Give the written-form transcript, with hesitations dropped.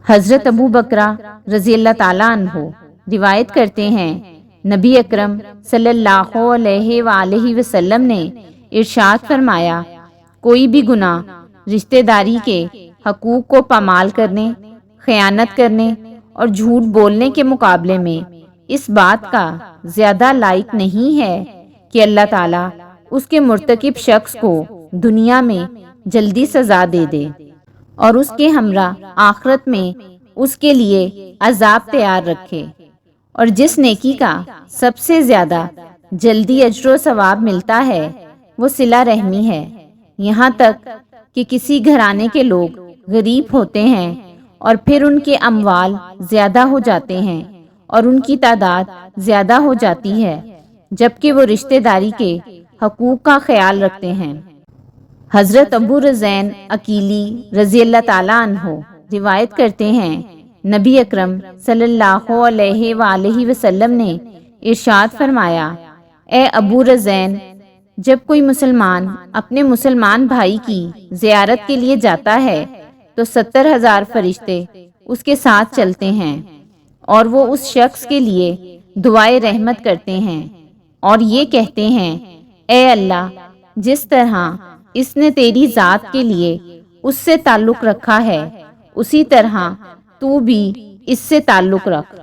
حضرت ابو بکرہ رضی اللہ تعالیٰ عنہ روایت کرتے ہیں، نبی اکرم صلی اللہ علیہ وآلہ وسلم نے ارشاد فرمایا، کوئی بھی گناہ رشتہ داری کے حقوق کو پامال کرنے، خیانت کرنے اور جھوٹ بولنے کے مقابلے میں اس بات کا زیادہ لائق نہیں ہے کہ اللہ تعالیٰ اس کے مرتکب شخص کو دنیا میں جلدی سزا دے دے اور اس کے ہمراہ آخرت میں اس کے لیے عذاب تیار رکھے۔ اور جس نیکی کا سب سے زیادہ جلدی اجر و ثواب ملتا ہے وہ صلہ رحمی ہے، یہاں تک کہ کسی گھرانے کے لوگ غریب ہوتے ہیں اور پھر ان کے اموال زیادہ ہو جاتے ہیں اور ان کی تعداد زیادہ ہو جاتی ہے، جبکہ وہ رشتہ داری کے حقوق کا خیال رکھتے ہیں۔ حضرت ابو رزین عقیلی رضی اللہ تعالیٰ عنہ روایت کرتے ہیں، نبی اکرم صلی اللہ علیہ وآلہ وسلم نے ارشاد فرمایا، اے ابو رزین، جب کوئی مسلمان اپنے مسلمان بھائی کی زیارت کے لیے جاتا ہے تو 70,000 فرشتے اس کے ساتھ چلتے ہیں اور وہ اس شخص کے لیے دعائے رحمت کرتے ہیں اور یہ کہتے ہیں، اے اللہ، جس طرح اس نے تیری ذات کے لیے اس سے تعلق رکھا ہے اسی طرح تو بھی اس سے تعلق رکھ۔